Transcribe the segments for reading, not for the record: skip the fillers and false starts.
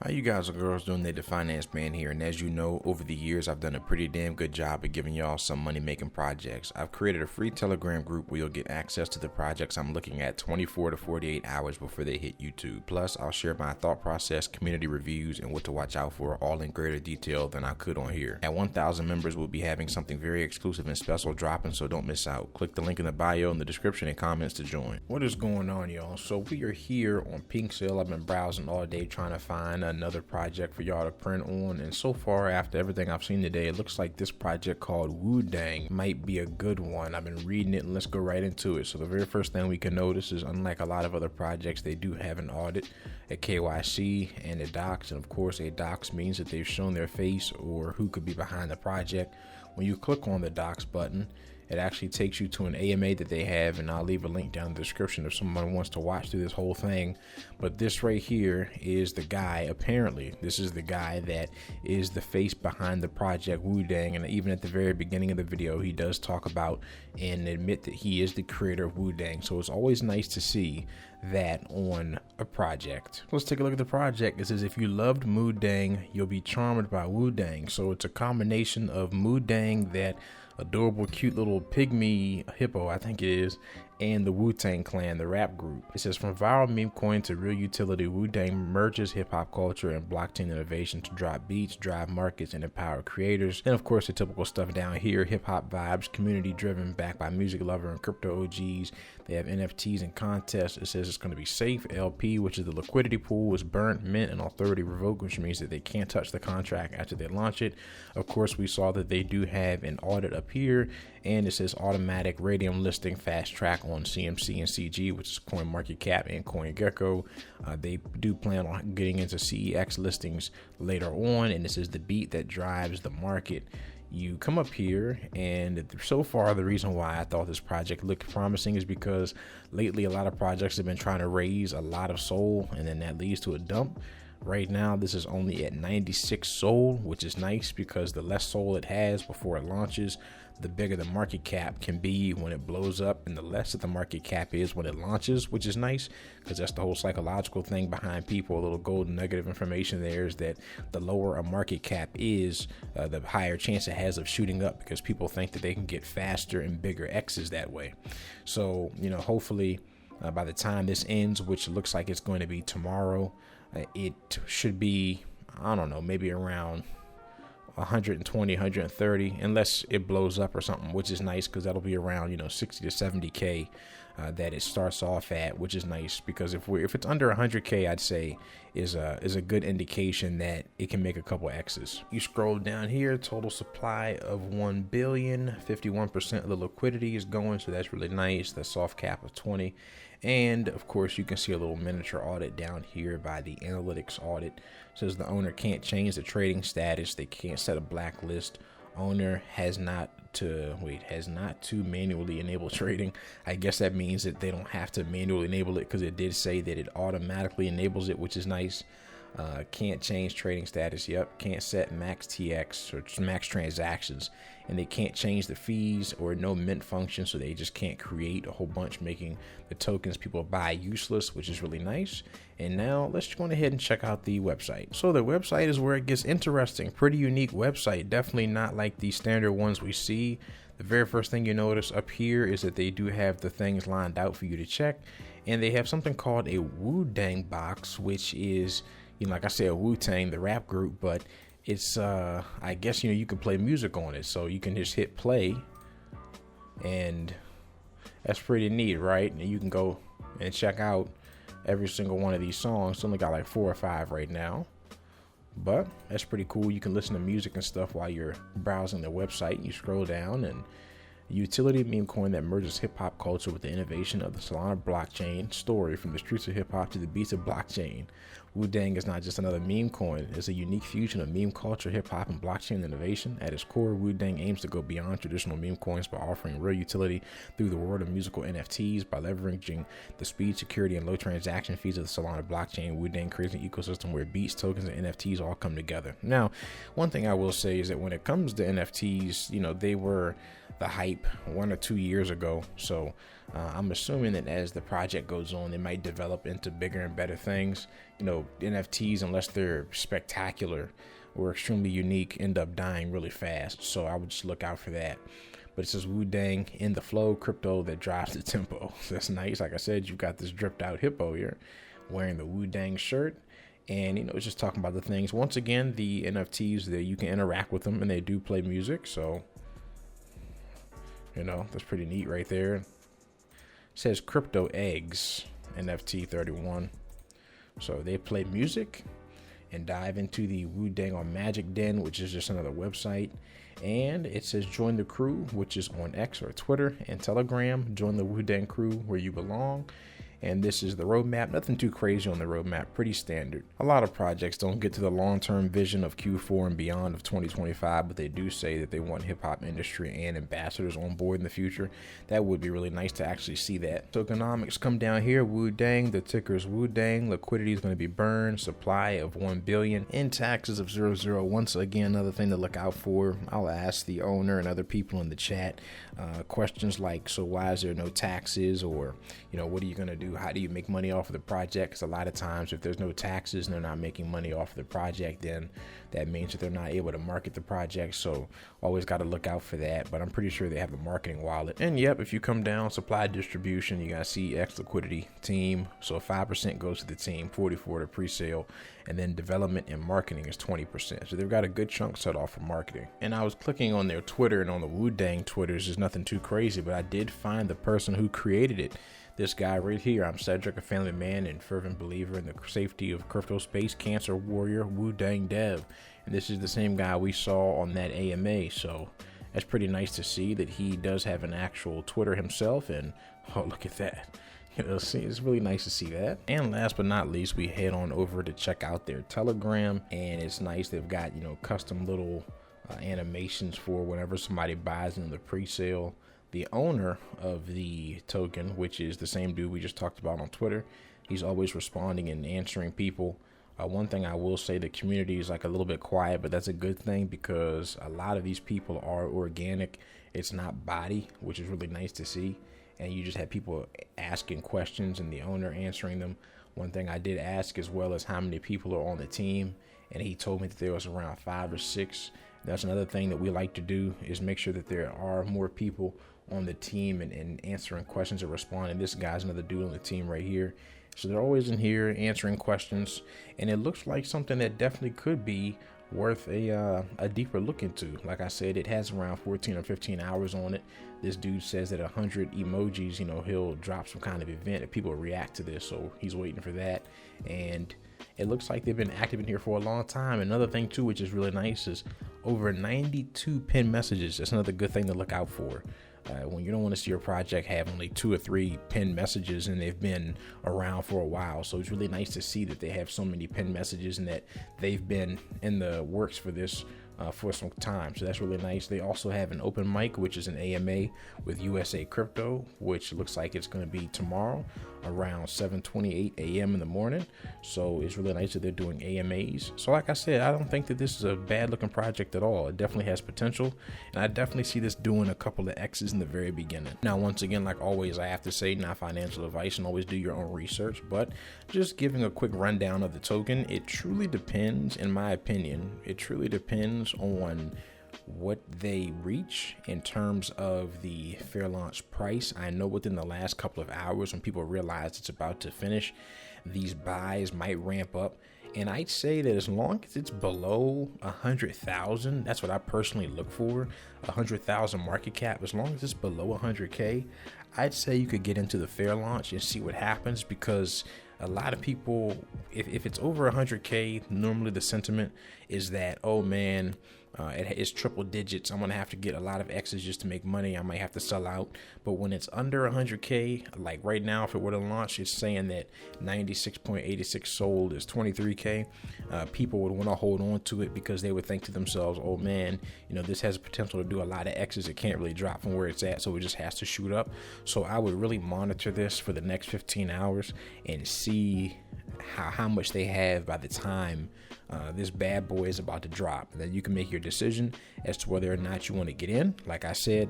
How you guys and girls doing? The Finance Man here, and as you know, over the years I've done a pretty damn good job of giving y'all some money making projects. I've created a free Telegram group where you'll get access to the projects I'm looking at 24 to 48 hours before they hit YouTube. Plus, I'll share my thought process, community reviews, and what to watch out for, all in greater detail than I could on here. At 1,000 members, we'll be having something very exclusive and special dropping, so don't miss out. Click the link in the bio in the description and comments to join. What is going on, y'all? So we are here on Pink Sale. I've been browsing all day trying to find another project for y'all to print on, and so far after everything I've seen today, it looks like this project called Woodeng might be a good one. I've been reading it, and let's go right into it. So the very first thing we can notice is, unlike a lot of other projects, they do have an audit, a KYC, and a docs. And of course, a docs means that they've shown their face or who could be behind the project. When you click on the docs button, it actually takes you to an AMA that they have, and I'll leave a link down in the description if someone wants to watch through this whole thing. But this right here is the guy, apparently, this is the guy that is the face behind the project Woodeng, and even at the very beginning of the video, he does talk about and admit that he is the creator of Woodeng. So it's always nice to see that on a project. Let's take a look at the project. It says, if you loved MooDeng, you'll be charmed by Woodeng. So it's a combination of MooDeng, that adorable cute little pygmy hippo I think it is, and the Wu-Tang Clan, the rap group. It says, from viral meme coin to real utility, Woodeng merges hip-hop culture and blockchain innovation to drop beats, drive markets, and empower creators. And of course, the typical stuff down here: hip-hop vibes, community-driven, backed by music lover and crypto OGs. They have NFTs and contests. It says it's going to be safe. LP, which is the liquidity pool, is burnt, mint, and authority revoked, which means that they can't touch the contract after they launch it. Of course, we saw that they do have an audit up here, and it says automatic radium listing fast track on CMC and CG, which is CoinMarketCap and CoinGecko. They do plan on getting into CEX listings later on, and this is the beat that drives the market. You come up here, and so far the reason why I thought this project looked promising is because lately a lot of projects have been trying to raise a lot of SOL, and then that leads to a dump. Right now, this is only at 96 SOL, which is nice because the less SOL it has before it launches, the bigger the market cap can be when it blows up, and the less that the market cap is when it launches, which is nice because that's the whole psychological thing behind people. A little golden nugget of information there is that the lower a market cap is, the higher chance it has of shooting up, because people think that they can get faster and bigger X's that way. So, hopefully by the time this ends, which looks like it's going to be tomorrow, it should be, I don't know, maybe around 120, 130, unless it blows up or something, which is nice because that'll be around 60 to 70k that it starts off at, which is nice because if it's under 100k, I'd say is a good indication that it can make a couple X's. You scroll down here, total supply of 1 billion, 51% of the liquidity is going, so that's really nice. The soft cap of 20. And of course, you can see a little miniature audit down here by the analytics audit. It says the owner can't change the trading status. They can't set a blacklist. Owner has not to manually enable trading. I guess that means that they don't have to manually enable it, because it did say that it automatically enables it, which is nice. Can't change trading status. Yep. Can't set max TX or max transactions, and they can't change the fees or no mint function, so they just can't create a whole bunch, making the tokens people buy useless, which is really nice. And now let's go ahead and check out the website. So the website is where it gets interesting. Pretty unique website, definitely not like the standard ones we see. The very first thing you notice up here is that they do have the things lined out for you to check, and they have something called a Woodeng box, which is, like I said, Wu-Tang, the rap group, but it's I guess you can play music on it, so you can just hit play, and that's pretty neat, right? And you can go and check out every single one of these songs. It's only got like 4 or 5 right now, but that's pretty cool. You can listen to music and stuff while you're browsing the website. You scroll down, and utility meme coin that merges hip-hop culture with the innovation of the Solana blockchain story, from the streets of hip-hop to the beats of blockchain. Woodeng is not just another meme coin. It's a unique fusion of meme culture, hip-hop, and blockchain innovation. At its core, Woodeng aims to go beyond traditional meme coins by offering real utility through the world of musical NFTs. By leveraging the speed, security, and low transaction fees of the Solana blockchain, Woodeng creates an ecosystem where beats, tokens, and NFTs all come together. Now, one thing I will say is that when it comes to NFTs, they were the hype hype 1 or 2 years ago. So I'm assuming that as the project goes on, they might develop into bigger and better things. NFTs, unless they're spectacular or extremely unique, end up dying really fast. So I would just look out for that. But it says Woodeng in the flow, crypto that drives the tempo. So that's nice. Like I said, you've got this dripped out hippo here wearing the Woodeng shirt. And, it's just talking about the things. Once again, the NFTs, that you can interact with them, and they do play music. So, that's pretty neat right there. It says Crypto Eggs, NFT 31. So they play music and dive into the Woodeng on Magic Den, which is just another website. And it says join the crew, which is on X or Twitter and Telegram. Join the Woodeng crew where you belong. And this is the roadmap. Nothing too crazy on the roadmap, pretty standard. A lot of projects don't get to the long-term vision of Q4 and beyond of 2025, but they do say that they want hip-hop industry and ambassadors on board in the future. That would be really nice to actually see that. Tokenomics come down here. Woodeng, the ticker is Woodeng. Liquidity is going to be burned. Supply of 1 billion. And taxes of 0.0. Once again, another thing to look out for. I'll ask the owner and other people in the chat questions like, so why is there no taxes? Or, what are you going to do? How do you make money off of the project? Because a lot of times if there's no taxes and they're not making money off of the project, then that means that they're not able to market the project. So always got to look out for that. But I'm pretty sure they have the marketing wallet. And yep, if you come down supply distribution, you got CX liquidity team. So 5% goes to the team, 44 to pre-sale, and then development and marketing is 20%. So they've got a good chunk set off for marketing. And I was clicking on their Twitter, and on the Woodeng Twitters, there's nothing too crazy, but I did find the person who created it. This guy right here. I'm Cedric, a family man and fervent believer in the safety of crypto space, cancer warrior, Woodeng dev. And this is the same guy we saw on that AMA. So that's pretty nice to see that he does have an actual Twitter himself. And oh, look at that. See, it's really nice to see that. And last but not least, we head on over to check out their Telegram. And it's nice. They've got, custom little animations for whenever somebody buys in the pre-sale. The owner of the token, which is the same dude we just talked about on Twitter, he's always responding and answering people. One thing I will say, the community is like a little bit quiet, but that's a good thing because a lot of these people are organic. It's not body, which is really nice to see. And you just have people asking questions and the owner answering them. One thing I did ask as well is how many people are on the team. And he told me that there was around 5 or 6. That's another thing that we like to do, is make sure that there are more people on the team and answering questions or responding. This guy's another dude on the team right here. So they're always in here answering questions, and it looks like something that definitely could be worth a deeper look into. Like I said, it has around 14 or 15 hours on it. This dude says that 100 emojis, he'll drop some kind of event if people react to this. So he's waiting for that. And it looks like they've been active in here for a long time. Another thing too, which is really nice, is over 92 pinned messages. That's another good thing to look out for. When you don't want to see your project have only 2 or 3 pinned messages and they've been around for a while. So it's really nice to see that they have so many pinned messages and that they've been in the works for this for some time. So that's really nice. They also have an open mic, which is an AMA with USA Crypto, which looks like it's going to be tomorrow around 7:28 a.m. in the morning. So it's really nice that they're doing AMAs. So like I said, I don't think that this is a bad looking project at all. It definitely has potential, and I definitely see this doing a couple of X's in the very beginning. Now, once again, like always, I have to say, not financial advice, and always do your own research, but just giving a quick rundown of the token. It truly depends, in my opinion, it truly depends on what they reach in terms of the fair launch price. I know within the last couple of hours, when people realize it's about to finish, these buys might ramp up. And I'd say that as long as it's below 100,000, that's what I personally look for, 100,000 market cap. As long as it's below 100K, I'd say you could get into the fair launch and see what happens, because a lot of people, if it's over 100K, normally the sentiment is that, oh man, it's triple digits. I'm going to have to get a lot of X's just to make money. I might have to sell out. But when it's under 100K, like right now, if it were to launch, it's saying that 96.86 sold is 23K. People would want to hold on to it because they would think to themselves, oh man, this has potential to do a lot of X's. It can't really drop from where it's at, so it just has to shoot up. So I would really monitor this for the next 15 hours and see how much they have by the time this bad boy is about to drop. And then you can make your decision as to whether or not you want to get in. Like I said,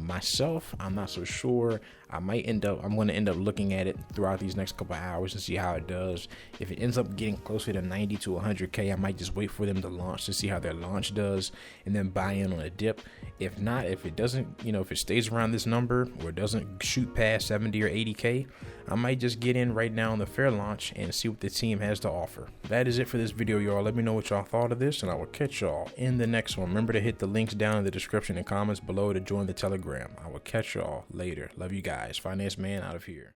Myself, I'm not so sure. I'm going to end up looking at it throughout these next couple of hours and see how it does. If it ends up getting closer to 90 to 100K, I might just wait for them to launch to see how their launch does and then buy in on a dip. If not, if it doesn't, if it stays around this number or doesn't shoot past 70 or 80K, I might just get in right now on the fair launch and see what the team has to offer. That is it for this video, y'all. Let me know what y'all thought of this, and I will catch y'all in the next one. Remember to hit the links down in the description and comments below to join the Telegram. I will catch y'all later. Love you guys. Finance Man out of here.